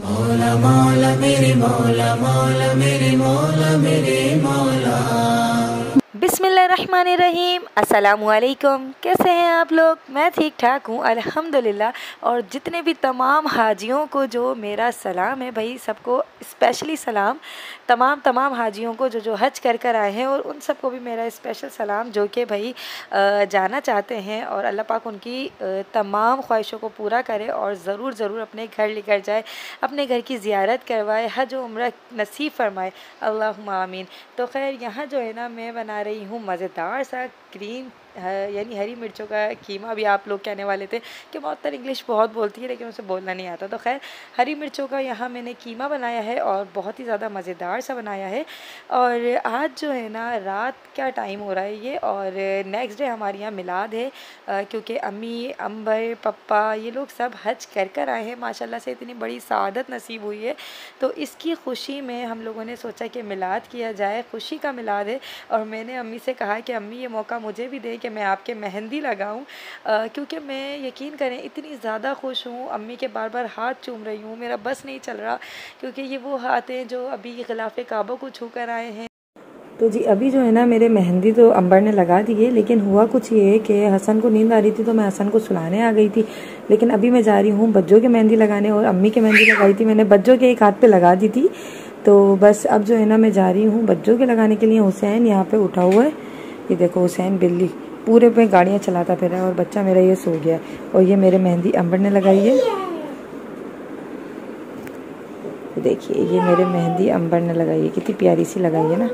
मौला मौला मेरे मौला मौला मेरे मौला मेरे मौला। बिस्मिल्लाहिर्रहमानिर्रहीम। अस्सलामुअलैकुम। कैसे हैं आप लोग? मैं ठीक ठाक हूँ अल्हम्दुलिल्लाह। और जितने भी तमाम हाजियों को जो मेरा सलाम है भाई, सबको स्पेशली सलाम। तमाम हाजियों को जो हज कर आए हैं, और उन सबको भी मेरा स्पेशल सलाम, जो कि भाई जाना चाहते हैं। और अल्लाह पाक उनकी तमाम ख्वाहिशों को पूरा करे और ज़रूर अपने घर लेकर जाए, अपने घर की ज़ियारत करवाए, हज व उम्रा नसीब फरमाए, अल्लाहुम्मा आमीन। तो खैर, यहाँ जो है ना, मैं बना रही हूँ मज़ेदार सा ग्रीन यानी हरी मिर्चों का कीमा। भी आप लोग कहने वाले थे कि मोहतर इंग्लिश बहुत बोलती है लेकिन उसे बोलना नहीं आता। तो खैर, हरी मिर्चों का यहाँ मैंने कीमा बनाया है और बहुत ही ज़्यादा मज़ेदार सा बनाया है। और आज जो है ना, रात का टाइम हो रहा है ये, और नेक्स्ट डे हमारे यहाँ मिलाद है, क्योंकि अम्मी, अंबर, पप्पा, ये लोग सब हज कर आए हैं। माशाल्लाह से इतनी बड़ी सआदत नसीब हुई है। तो इसकी खुशी में हम लोगों ने सोचा कि मिलाद किया जाए, खुशी का मिलाद है। और मैंने अम्मी से कहा कि अम्मी, ये मौका मुझे भी दें कि मैं आपके मेहंदी लगाऊं, क्योंकि मैं, यकीन करें, इतनी ज़्यादा खुश हूँ। अम्मी के बार हाथ चूम रही हूँ, मेरा बस नहीं चल रहा, क्योंकि ये वो हाथ हैं जो अभी गिलाफ़े काबा को छू कर आए हैं। तो जी, अभी जो है ना, मेरे मेहंदी तो अंबर ने लगा दी है, लेकिन हुआ कुछ ये है कि हसन को नींद आ रही थी तो मैं हसन को सुलाने आ गई थी। लेकिन अभी मैं जा रही हूँ बच्चों की मेहंदी लगाने, और अम्मी की मेहंदी लगाई थी मैंने, बच्चों के एक हाथ पे लगा दी थी। तो बस अब जो है ना, मैं जा रही हूँ बच्चों के लगाने के लिए। हुसैन यहाँ पे उठा हुआ है, ये देखो, हुसैन बिल्ली पूरे पे गाड़ियाँ चलाता फिर है, और बच्चा मेरा ये सो गया। और ये मेरे मेहंदी अंबर ने लगाई है, देखिए, ये मेरे मेहंदी अंबर ने लगाई है, कितनी प्यारी सी लगाई है ना,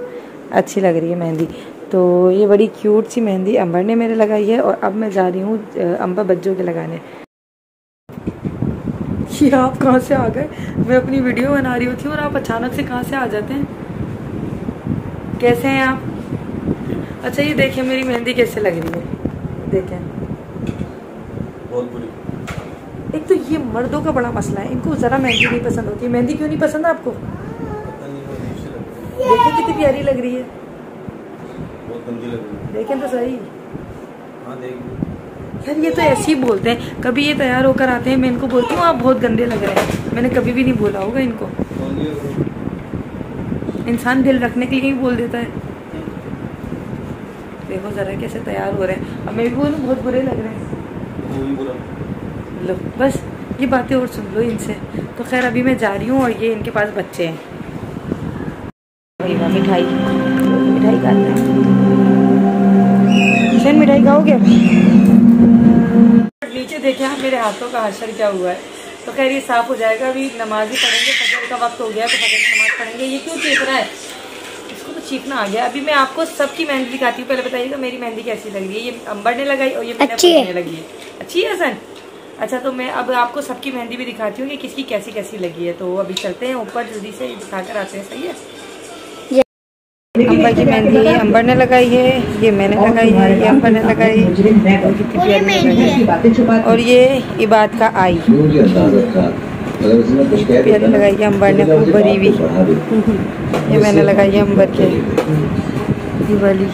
अच्छी लग रही है मेहंदी। तो ये बड़ी क्यूट सी मेहंदी अंबर ने मेरे लगाई है। और अब मैं जा रही हूँ अंबर बच्चों के लगाने। ये आप कहाँ से आ गए? मैं अपनी वीडियो बना रही होती हूँ और आप अचानक से कहाँ से आ जाते हैं? कैसे हैं आप? अच्छा, ये देखिए मेरी मेहंदी कैसे लग रही है, देखें। बहुत बुरी। एक तो ये मर्दों का बड़ा मसला है, इनको ज़रा मेहंदी नहीं पसंद होती। मेहंदी क्यों नहीं पसंद आपको? देखें कितनी प्यारी लग रही है, बहुत गंदी लग रही है। देखें तो सही। हाँ, देख। यार, ये तो ऐसे ही बोलते हैं, कभी ये तैयार होकर आते हैं, मैं इनको बोलती हूँ आप बहुत गंदे लग रहे हैं। मैंने कभी भी नहीं बोला होगा इनको। इंसान दिल रखने के लिए ही बोल देता है। देखो ज़रा कैसे तैयार हो रहे हैं, अब मैं भी बोलूँ बहुत बुरे लग रहे हैं। लो बस, ये बातें और सुन लो इनसे। तो खैर, अभी मैं जा रही हूँ, और ये इनके पास बच्चे हैं। मिठाई खाते हैं, मिठाई खाओगे? नीचे देखें आप मेरे हाथों का हशर क्या हुआ है। तो खैर, ये साफ हो जाएगा, अभी नमाज ही पढ़ेंगे, फजर का वक्त हो गया तो फजर की नमाज पढ़ेंगे। ये क्यों चीख रहा है? इसको तो चीखना आ गया। अभी मैं आपको सबकी मेहंदी दिखाती हूँ, पहले बताइएगा मेरी मेहंदी कैसी लग रही है। ये अंबर ने लगाई और ये मैंने अपने लगी है। अच्छी है हसन? अच्छा, तो मैं अब आपको सबकी मेहंदी भी दिखाती हूँ कि किसकी कैसी कैसी लगी है। तो अभी चलते हैं ऊपर, जल्दी से दिखा कर आते हैं। सही है? अंबर की मेहंदी ये अंबर ने लगाई है, ये मैंने लगाई है, ये अंबर ने लगाई, और ये इबाद का आई प्यारी लगाई है अंबर ने, खूब भरी हुई। ये मैंने लगाई है अंबर के वाली,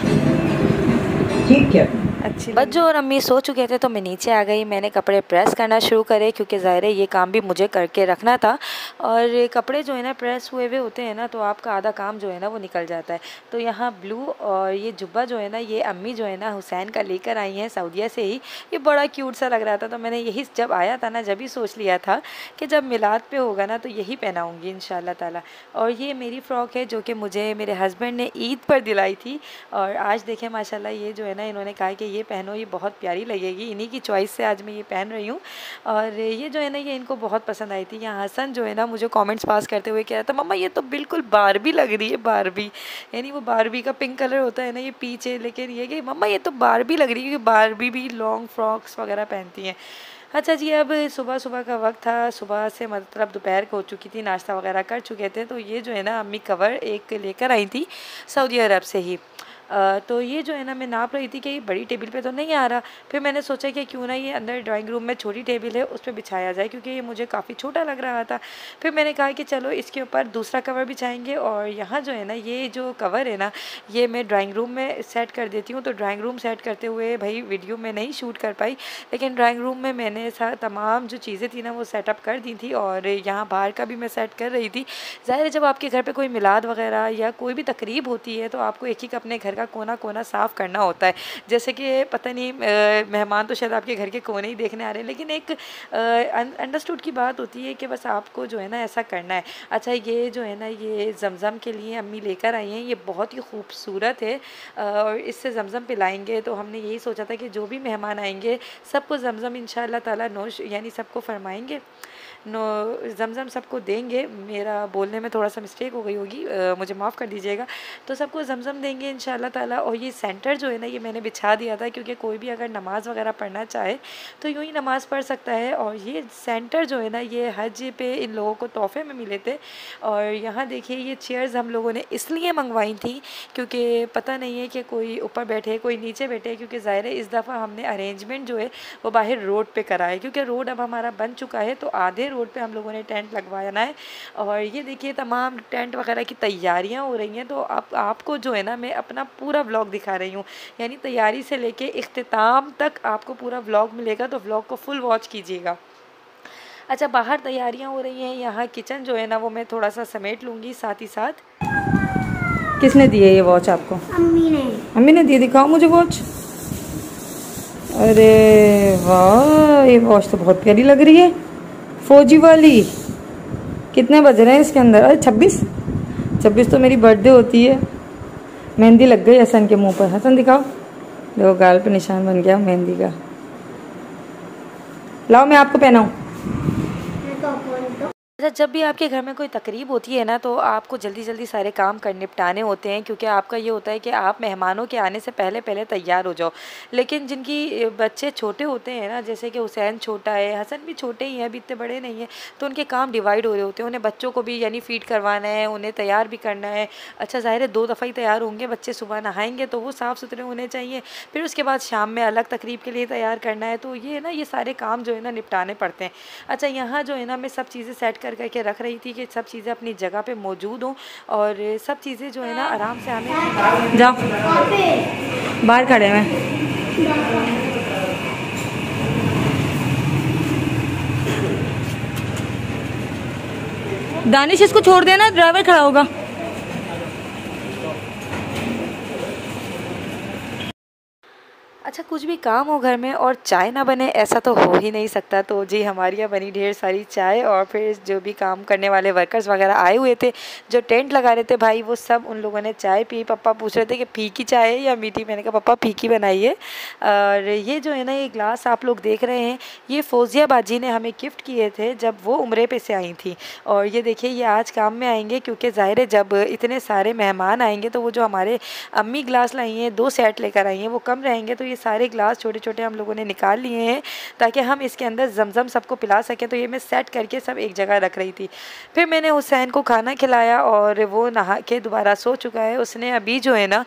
ठीक है, अच्छी। बच्चों और अम्मी सो चुके थे तो मैं नीचे आ गई। मैंने कपड़े प्रेस करना शुरू करे, क्योंकि ज़ाहिर है ये काम भी मुझे करके रखना था। और कपड़े जो है ना प्रेस हुए होते हैं ना, तो आपका आधा काम जो है ना वो निकल जाता है। तो यहाँ ब्लू और ये जुब्बा जो है ना, ये अम्मी जो है ना हुसैन का लेकर आई हैं सऊदीया से ही। ये बड़ा क्यूट सा लग रहा था, तो मैंने यही जब आया था ना, जब ही सोच लिया था कि जब मिलाद पे होगा ना तो यही पहनाऊँगी इंशाल्लाह ताला। और ये मेरी फ़्रॉक है जो कि मुझे मेरे हस्बैंड ने ईद पर दिलाई थी। और आज देखें माशाल्लाह, ये जो है ना, इन्होंने कहा कि ये पहनो, ये बहुत प्यारी लगेगी। इन्हीं की चॉइस से आज मैं ये पहन रही हूँ। और ये जो है ना, ये इनको बहुत पसंद आई थी। यहाँ हसन जो है ना, मुझे कमेंट्स पास करते हुए कह रहा था, मम्मा ये तो बिल्कुल बारबी लग रही है, बारबी। यानी वो बारबी का पिंक कलर होता है ना, ये पीछे, लेकिन ये कि मम्मा ये तो बारबी लग रही है, क्योंकि बारबी भी लॉन्ग फ्रॉक्स वगैरह पहनती हैं। अच्छा जी, अब सुबह का वक्त था, सुबह से मतलब दोपहर को हो चुकी थी, नाश्ता वगैरह कर चुके थे। तो ये जो है ना, अम्मी कवर एक लेकर आई थी सऊदी अरब से ही। तो ये जो है ना मैं नाप रही थी कि ये बड़ी टेबल पे तो नहीं आ रहा। फिर मैंने सोचा कि क्यों ना ये अंदर ड्राइंग रूम में छोटी टेबल है उस पर बिछाया जाए, क्योंकि ये मुझे काफ़ी छोटा लग रहा था। फिर मैंने कहा कि चलो इसके ऊपर दूसरा कवर बिछाएंगे, और यहाँ जो है ना ये जो कवर है ना ये मैं ड्राइंग रूम में सेट कर देती हूँ। तो ड्राइंग रूम सेट करते हुए भाई वीडियो में नहीं शूट कर पाई, लेकिन ड्राइंग रूम में मैंने तमाम जो चीज़ें थी ना वो सेटअप कर दी थी, और यहाँ बाहर का भी मैं सेट कर रही थी। ज़ाहिर है जब आपके घर पे कोई मिलाद वगैरह या कोई भी तकरीब होती है तो आपको एक एक अपने घर का कोना कोना साफ़ करना होता है। जैसे कि पता नहीं मेहमान तो शायद आपके घर के कोने ही देखने आ रहे हैं, लेकिन एक अंडरस्टूड की बात होती है कि बस आपको जो है ना ऐसा करना है। अच्छा ये जो है ना ये ज़मज़म के लिए अम्मी लेकर आई हैं, ये बहुत ही खूबसूरत है और इससे ज़मज़म पिलाएंगे। तो हमने यही सोचा था कि जो भी मेहमान आएंगे सबको ज़मज़म इंशाअल्लाह ताला नोश यानी सबको फरमाएंगे, नो ज़मज़म सबको देंगे। मेरा बोलने में थोड़ा सा मिस्टेक हो गई होगी, मुझे माफ़ कर दीजिएगा। तो सबको ज़मज़म देंगे इंशाअल्लाह ताला। और ये सेंटर जो है ना ये मैंने बिछा दिया था, क्योंकि कोई भी अगर नमाज़ वगैरह पढ़ना चाहे तो यूँ ही नमाज़ पढ़ सकता है। और ये सेंटर जो है ना ये हज पे इन लोगों को तोहफ़े में मिले थे। और यहाँ देखिए ये चेयर्स हम लोगों ने इसलिए मंगवाई थी क्योंकि पता नहीं है कि कोई ऊपर बैठे कोई नीचे बैठे, क्योंकि ज़ाहिर है इस दफ़ा हमने अरेंजमेंट जो है वो बाहर रोड पे करा है, क्योंकि रोड अब हमारा बन चुका है। तो आधे रोड पे हम लोगों ने टेंट लगवाना है। और ये देखिए तमाम टेंट वगैरह की तैयारियां हो रही हैं। तो आपको जो है ना मैं अपना पूरा व्लॉग दिखा रही हूँ, यानी तैयारी से लेके इख्तिताम तक आपको पूरा व्लॉग मिलेगा, तो व्लॉग को फुल वॉच कीजिएगा। अच्छा बाहर तैयारियां हो रही हैं, यहाँ किचन जो है ना वो मैं थोड़ा सा समेट लूँगी साथ ही साथ। किसने दिए ये वॉच आपको? अम्मी ने दिए। दिखाओ मुझे वॉच। अरे वाह ये वॉच तो बहुत प्यारी लग रही है, फौजी वाली। कितने बज रहे हैं इसके अंदर? अरे 26 तो मेरी बर्थडे होती है। मेहंदी लग गई हसन के मुंह पर। हसन दिखाओ, देखो गाल पे निशान बन गया मेहंदी का। लाओ मैं आपको पहनाऊं। अच्छा जब भी आपके घर में कोई तकरीब होती है ना तो आपको जल्दी जल्दी सारे काम निपटाने होते हैं, क्योंकि आपका ये होता है कि आप मेहमानों के आने से पहले पहले तैयार हो जाओ। लेकिन जिनकी बच्चे छोटे होते हैं ना, जैसे कि हुसैन छोटा है, हसन भी छोटे ही हैं, अभी इतने बड़े नहीं हैं, तो उनके काम डिवाइड हो रहे होते हैं। उन्हें बच्चों को भी यानी फ़ीड करवाना है, उन्हें तैयार भी करना है। अच्छा ज़ाहिर है 2 दफ़ा ही तैयार होंगे बच्चे, सुबह नहाएंगे तो वो साफ़ सुथरे होने चाहिए, फिर उसके बाद शाम में अलग तकरीब के लिए तैयार करना है। तो ये ना ये सारे काम जो है ना निपटाने पड़ते हैं। अच्छा यहाँ जो है ना मैं सब चीज़ें सेट करके रख रही थी कि सब चीज़ें अपनी जगह पे मौजूद हों, और सब चीज़ें जो है ना आराम से हमें। जाओ बाहर खड़े हैं। दानिश इसको छोड़ देना, ड्राइवर खड़ा होगा। अच्छा कुछ भी काम हो घर में और चाय ना बने ऐसा तो हो ही नहीं सकता। तो जी हमारे यहाँ बनी ढेर सारी चाय, और फिर जो भी काम करने वाले वर्कर्स वगैरह आए हुए थे जो टेंट लगा रहे थे भाई, वो सब उन लोगों ने चाय पी। पापा पूछ रहे थे कि फीकी चाय है या मीठी, मैंने कहा पापा फीकी बनाइए। और ये जो है ना ये ग्लास आप लोग देख रहे हैं, ये फौजिया बाजी ने हमें गिफ्ट किए थे जब वो उम्रे पे से आई थी। और ये देखिए ये आज काम में आएंगे, क्योंकि ज़ाहिर है जब इतने सारे मेहमान आएंगे तो वो जो हमारे अम्मी ग्लास लाई हैं 2 सेट लेकर आई हैं वो कम रहेंगे। तो ये सारे ग्लास छोटे छोटे हम लोगों ने निकाल लिए हैं ताकि हम इसके अंदर ज़मज़म सबको पिला सकें। तो ये मैं सेट करके सब एक जगह रख रही थी। फिर मैंने हुसैन को खाना खिलाया और वो नहा के दोबारा सो चुका है। उसने अभी जो है ना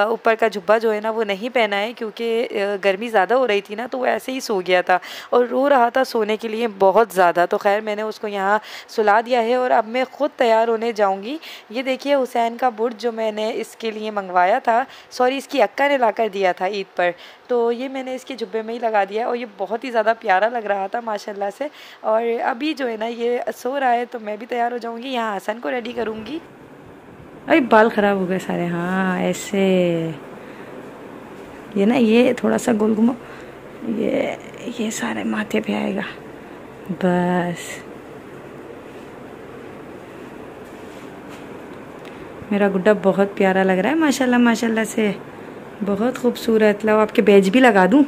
ऊपर का जुब्बा जो है ना वो नहीं पहना है, क्योंकि गर्मी ज़्यादा हो रही थी ना, तो वो ऐसे ही सो गया था और रो रहा था सोने के लिए बहुत ज़्यादा। तो खैर मैंने उसको यहाँ सुला दिया है और अब मैं ख़ुद तैयार होने जाऊँगी। ये देखिए हुसैन का बुर्ज जो मैंने इसके लिए मंगवाया था, सॉरी इसकी अक्का ने ला कर दिया था ईद पर, तो ये मैंने इसके जुब्बे में ही लगा दिया और ये बहुत ही ज़्यादा प्यारा लग रहा था माशाल्लाह से। और अभी जो है ना ये सो रहा है तो मैं भी तैयार हो जाऊँगी, यहाँ हसन को रेडी करूँगी। अरे बाल ख़राब हो गए सारे। हाँ ऐसे ये ना ये थोड़ा सा गोल घुमा, ये सारे माथे पे आएगा बस। मेरा गुड्डा बहुत प्यारा लग रहा है माशाल्लाह माशाल्लाह से, बहुत खूबसूरत। लो आपके बैज भी लगा दूं,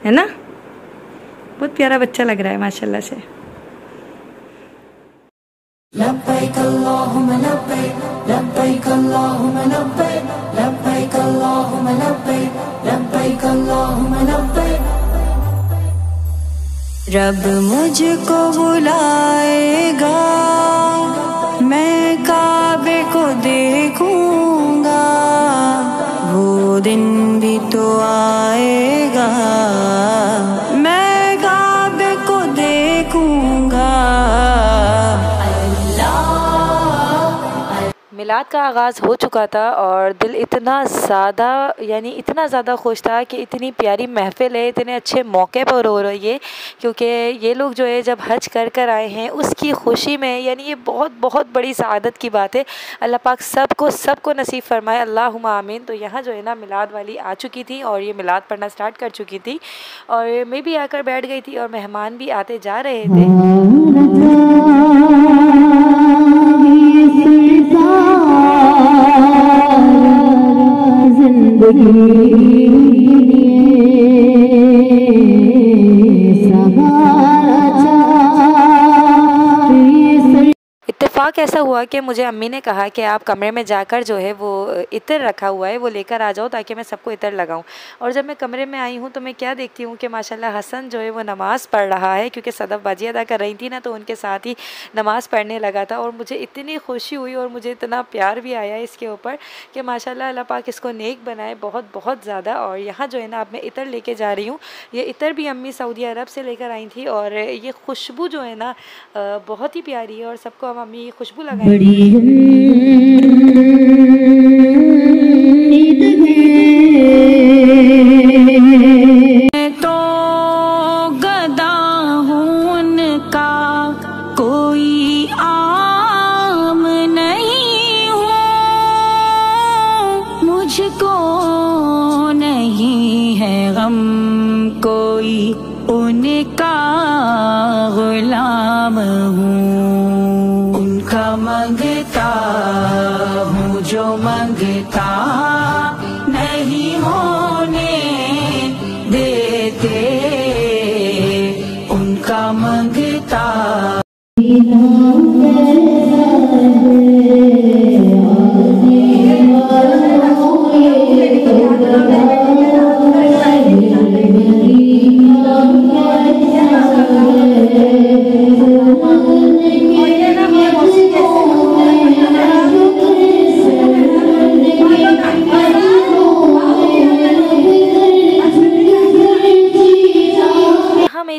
है ना, बहुत प्यारा बच्चा लग रहा है माशाल्लाह से। लब्बैक अल्लाहुम्मा लब्बैक, लब्बैक अल्लाहुम्मा लब्बैक, लब्बैक अल्लाहुम्मा लब्बैक, लब्बैक अल्लाहुम्मा लब्बैक। रब मुझको बुलाएगा, मैं काबे को देखूंगा, वो मिलाद का आगाज़ हो चुका था और दिल इतना ज़्यादा यानी इतना ज़्यादा खुश था कि इतनी प्यारी महफ़िल है, इतने अच्छे मौके पर हो रही है, क्योंकि ये लोग जो है जब हज कर आए हैं उसकी खुशी में, यानी ये बहुत बहुत बड़ी सआदत की बात है। अल्लाह पाक सबको नसीब फरमाए, अल्लाहुम्मा आमीन। तो यहाँ जो है ना मिलाद वाली आ चुकी थी और ये मिलाद पढ़ना स्टार्ट कर चुकी थी और मैं भी आकर बैठ गई थी और मेहमान भी आते जा रहे थे। इत्तेफाक ऐसा हुआ कि मुझे अम्मी ने कहा कि आप कमरे में जाकर जो है वो इत्र रखा हुआ है वो लेकर आ जाओ ताकि मैं सबको इत्र लगाऊं। और जब मैं कमरे में आई हूं तो मैं क्या देखती हूं कि माशाल्लाह हसन जो है वो नमाज़ पढ़ रहा है, क्योंकि सदफ बाजी अदा कर रही थी ना, तो उनके साथ ही नमाज़ पढ़ने लगा था और मुझे इतनी खुशी हुई और मुझे इतना प्यार भी आया इसके ऊपर कि माशाल्लाह अल्लाह पाक इसको नेक बनाए बहुत बहुत ज़्यादा। और यहाँ जो है ना अब मैं इत्र लेके जा रही हूँ। ये इत्र भी अम्मी सऊदी अरब से लेकर आई थी और ये खुशबू जो है ना बहुत ही प्यारी है और सबको हम अम्मी खुशबू लगाएंगे। तो गदा हूं उनका कोई आम नहीं हूँ, मुझको नहीं है गम कोई उनका गुलाम हूँ। मंगता हूँ जो मंगता नहीं होने देते, उनका मंगता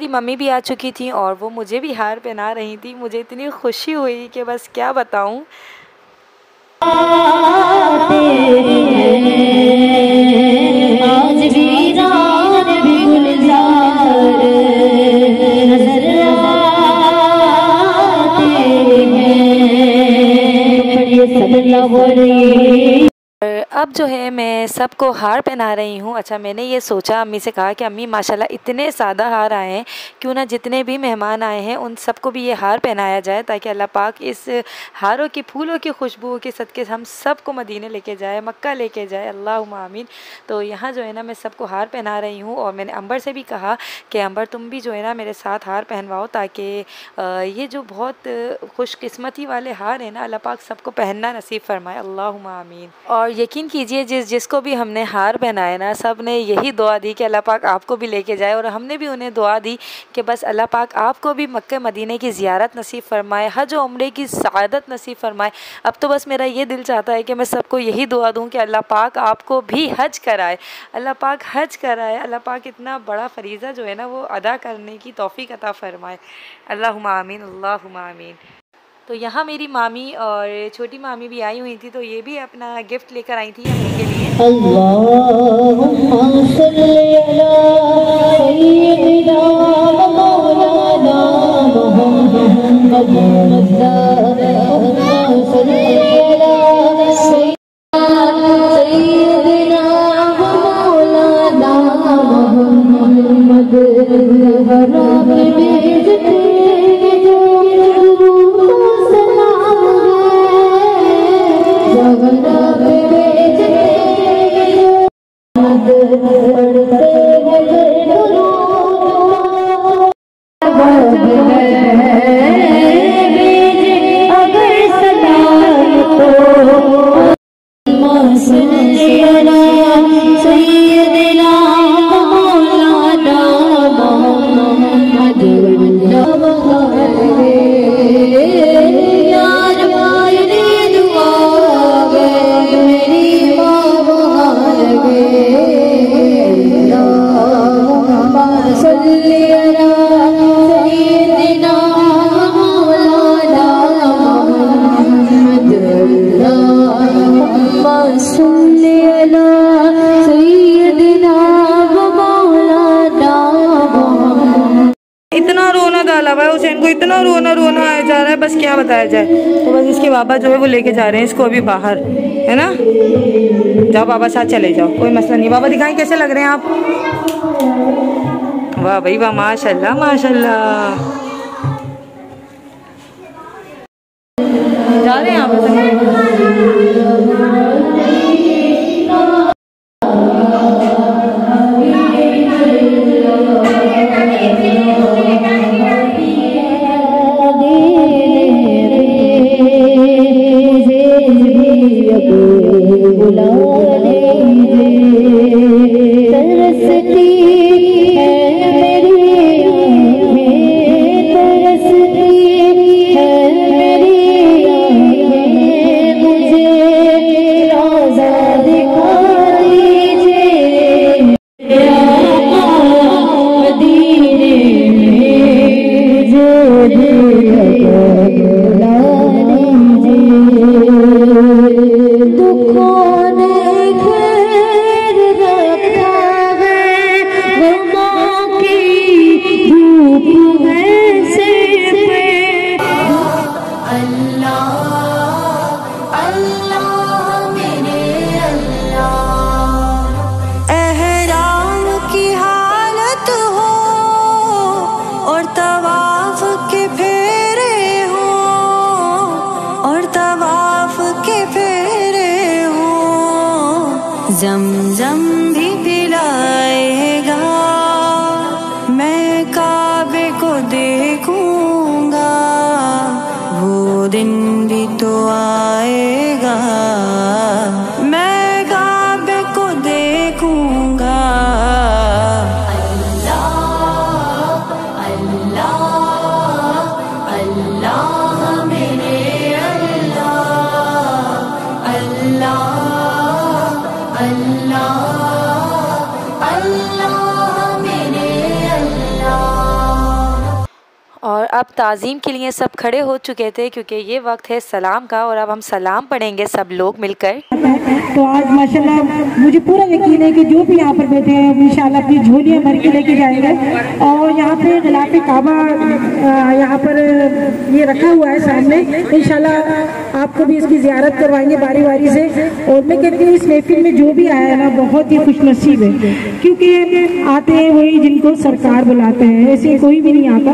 मम्मी भी आ चुकी थी और वो मुझे भी हार पहना रही थी। मुझे इतनी खुशी हुई कि बस क्या बताऊं। आज भी रात भी गुलजार नजर आते हैं, सब लव अब जो है मैं सबको हार पहना रही हूँ। अच्छा, मैंने ये सोचा अम्मी से कहा कि अम्मी माशाल्लाह इतने सादा हार आए हैं, क्यों ना जितने भी मेहमान आए हैं उन सबको भी ये हार पहनाया जाए ताकि अल्लाह पाक इस हारों की फूलों की खुशबू के सदके हम सबको मदीने लेके जाए, मक्का लेके जाए, अल्लाहुम्मा आमीन। तो यहाँ जो है ना मैं सबको हार पहना रही हूँ और मैंने अंबर से भी कहा कि अंबर तुम भी जो है ना मेरे साथ हार पहनवाओ ताकि ये जो बहुत खुशकिस्मती वाले हार हैं ना अल्लाह पाक सबको पहनना नसीब फरमाए, अल्लाहुम्मा आमीन। और यकीन कीजिए जिसको भी हमने हार पहनाए ना सब ने यही दुआ दी कि अल्लाह पाक आपको भी लेके जाए और हमने भी उन्हें दुआ दी कि बस अल्लाह पाक आपको भी मक्के मदीने की ज़ियारत नसीब फरमाए, हज और उम्रे की सआदत नसीब फरमाए। अब तो बस मेरा ये दिल चाहता है कि मैं सबको यही दुआ दूं कि अल्लाह पाक आपको भी हज कराए, अल्लाह पाक हज कराए, अल्लाह पाक इतना बड़ा फरीज़ा जो है ना वो अदा करने की तौफीक अता फरमाए, अल्लाहुम्मा आमीन, अल्लाहुम्मा आमीन। तो यहाँ मेरी मामी और छोटी मामी भी आई हुई थी, तो ये भी अपना गिफ्ट लेकर आई थी अम्मी के लिए। Allah रोना रोना रोना आ जा रहा है, बस क्या बताया जाए। तो बस इसके बाबा जो है वो लेके जा रहे हैं इसको अभी बाहर, है ना। जाओ बाबा साथ चले जाओ, कोई मसला नहीं। बाबा दिखाएं कैसे लग रहे हैं आप। वाह भाई वाह, माशाल्लाह माशाल्लाह। जा रहे हैं आप। ज़मज़म भी पिलाएगा, मैं काबे को देखूंगा, वो दिन भी तो आएगा, मैं काबे को देखूंगा। अल्लाह अल्लाह अल्लाह मेरे अल्लाह, अल्लाह और अब ताज़ीम के लिए सब खड़े हो चुके थे क्योंकि ये वक्त है सलाम का, और अब हम सलाम पढ़ेंगे सब लोग मिलकर। तो आज माशाल्लाह मुझे पूरा यकीन है कि जो भी यहाँ पर बैठे हैं इंशाल्लाह अपनी झोलियाँ भर के लेके जाएंगे। और यहाँ पे गिलाफ़े काबा यहाँ पर ये रखा हुआ है सामने, इंशाल्लाह आपको भी इसकी ज़ियारत करवाएंगे बारी बारी से। और मैं कहती हूँ इस महफिल में जो भी आया है ना बहुत ही खुशनसीब है, क्योंकि आते हैं वही जिनको सरकार बुलाते हैं, ऐसे कोई भी नहीं आता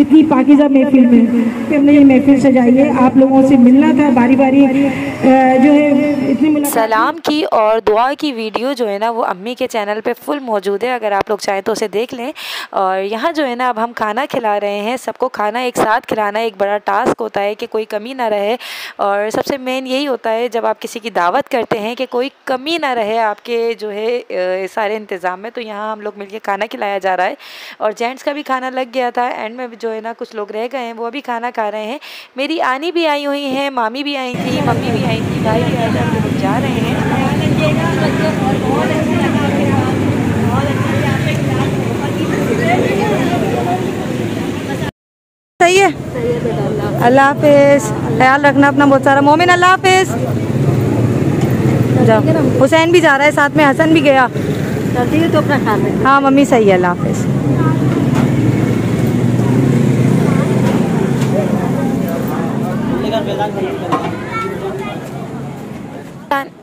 इतनी पाकीज़ा महफिल में कि हमने ये महफिल सजाई है। आप लोगों से मिलना था बारी बारी जो है इतनी सलाम की और दुआ की वीडियो जो है ना वो अम्मी के चैनल पे फुल मौजूद है, अगर आप लोग चाहें तो उसे देख लें। और यहाँ जो है ना अब हम खाना खिला रहे हैं, सबको खाना एक साथ खिलाना एक बड़ा टास्क होता है कि कोई कमी ना रहे। और सबसे मेन यही होता है जब आप किसी की दावत करते हैं कि कोई कमी ना रहे आपके जो है सारे इंतज़ाम में। तो यहाँ हम लोग मिलके खाना खिलाया जा रहा है और जेंट्स का भी खाना लग गया था, एंड में जो है ना कुछ लोग रह गए हैं वो अभी खाना खा रहे हैं। मेरी आनी भी आई हुई है, मामी भी आई थी, मम्मी भी आई थी, भाई भी आए थे, हम लोग जा रहे हैं। सही है, अल्लाह हाफिज़, ख्याल रखना अपना बहुत सारा। मोमिन अल्लाह हाफिज़। जाओ, हुसैन भी जा रहा है साथ में, हसन भी गया। तो अपना ख्याल रखना। हाँ मम्मी सही है, अल्लाह हाफिज़।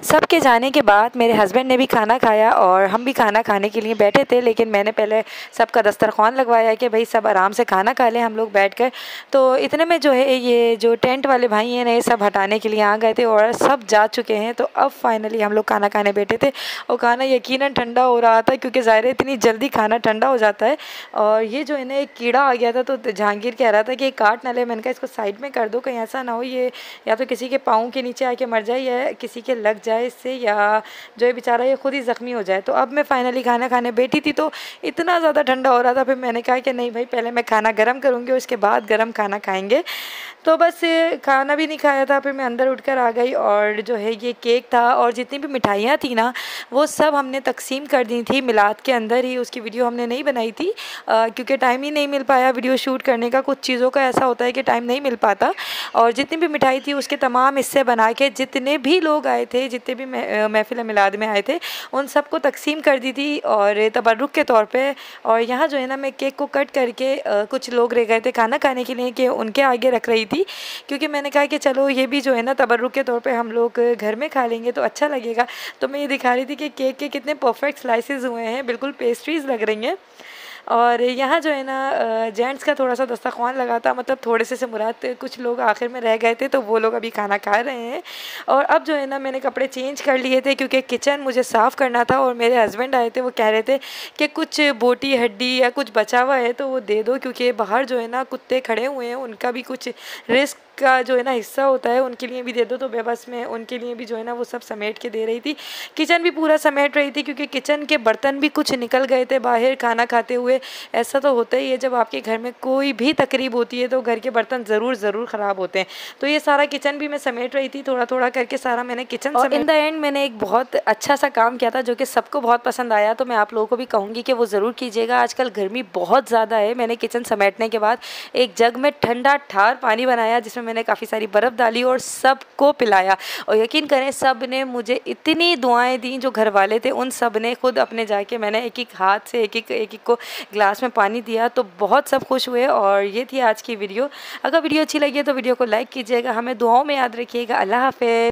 सबके जाने के बाद मेरे हस्बैंड ने भी खाना खाया और हम भी खाना खाने के लिए बैठे थे, लेकिन मैंने पहले सबका दस्तरखान लगवाया कि भाई सब आराम से खाना खा लें हम लोग बैठकर। तो इतने में जो है ये जो टेंट वाले भाई हैं ये सब हटाने के लिए आ गए थे और सब जा चुके हैं। तो अब फाइनली हम लोग खाना खाने बैठे थे और खाना यकीनन ठंडा हो रहा था, क्योंकि ज़ाहिर है इतनी जल्दी खाना ठंडा हो जाता है। और ये जो है ना एक कीड़ा आ गया था, तो जहांगीर कह रहा था कि काट ना ले। मैंने कहा इसको साइड में कर दो, कहीं ऐसा ना हो ये या तो किसी के पाँव के नीचे आके मर जाए या किसी के लग जाए इससे, या जो है बेचारा ये खुद ही ज़ख्मी हो जाए। तो अब मैं फाइनली खाना खाने बैठी थी तो इतना ज़्यादा ठंडा हो रहा था, फिर मैंने कहा कि नहीं भाई पहले मैं खाना गर्म करूँगी और उसके बाद गर्म खाना खाएंगे। तो बस खाना भी नहीं खाया था, फिर मैं अंदर उठकर आ गई और जो है ये केक था और जितनी भी मिठाइयाँ थी ना वो सब हमने तकसीम कर दी थी मिलाद के अंदर ही। उसकी वीडियो हमने नहीं बनाई थी क्योंकि टाइम ही नहीं मिल पाया वीडियो शूट करने का। कुछ चीज़ों का ऐसा होता है कि टाइम नहीं मिल पाता। और जितनी भी मिठाई थी उसके तमाम हिस्से बना के जितने भी लोग आए थे, जितने भी महफिल मिलाद में आए थे, उन सबको तकसीम कर दी थी और तबर्रुक के तौर पे। और यहाँ जो है ना मैं केक को कट करके कुछ लोग रह गए थे खाना खाने के लिए कि उनके आगे रख रही थी, क्योंकि मैंने कहा कि चलो ये भी जो है ना तबर्रुक के तौर पे हम लोग घर में खा लेंगे तो अच्छा लगेगा। तो मैं ये दिखा रही थी कि केक के कितने परफेक्ट स्लाइसेस हुए हैं, बिल्कुल पेस्ट्रीज़ लग रही हैं। और यहाँ जो है ना जेंट्स का थोड़ा सा दस्तरखान लगा था, मतलब थोड़े से मुराद कुछ लोग आखिर में रह गए थे तो वो लोग अभी खाना खा रहे हैं। और अब जो है ना मैंने कपड़े चेंज कर लिए थे क्योंकि किचन मुझे साफ़ करना था। और मेरे हस्बैंड आए थे, वो कह रहे थे कि कुछ बोटी हड्डी या कुछ बचा हुआ है तो वो दे दो, क्योंकि बाहर जो है ना कुत्ते खड़े हुए हैं, उनका भी कुछ रिस्क का जो है ना हिस्सा होता है, उनके लिए भी दे दो। तो बस मैं उनके लिए भी जो है ना वो सब समेट के दे रही थी। किचन भी पूरा समेट रही थी क्योंकि किचन के बर्तन भी कुछ निकल गए थे बाहर खाना खाते हुए। ऐसा तो होता ही है, जब आपके घर में कोई भी तकरीब होती है तो घर के बर्तन ज़रूर ख़राब होते हैं। तो ये सारा किचन भी मैं समेट रही थी, थोड़ा थोड़ा करके सारा मैंने किचन समेट। इन द एंड मैंने एक बहुत अच्छा सा काम किया था जो कि सबको बहुत पसंद आया, तो मैं आप लोगों को भी कहूँगी कि वो ज़रूर कीजिएगा। आजकल गर्मी बहुत ज़्यादा है। मैंने किचन समेटने के बाद एक जग में ठंडा ठार पानी बनाया जिसमें मैंने काफ़ी सारी बर्फ़ डाली और सबको पिलाया। और यकीन करें सब ने मुझे इतनी दुआएं दी, जो घर वाले थे उन सब ने खुद अपने जाके मैंने एक एक हाथ से एक एक को ग्लास में पानी दिया, तो बहुत सब खुश हुए। और ये थी आज की वीडियो। अगर वीडियो अच्छी लगी है तो वीडियो को लाइक कीजिएगा, हमें दुआओं में याद रखिएगा। अल्लाह हाफ़िज़।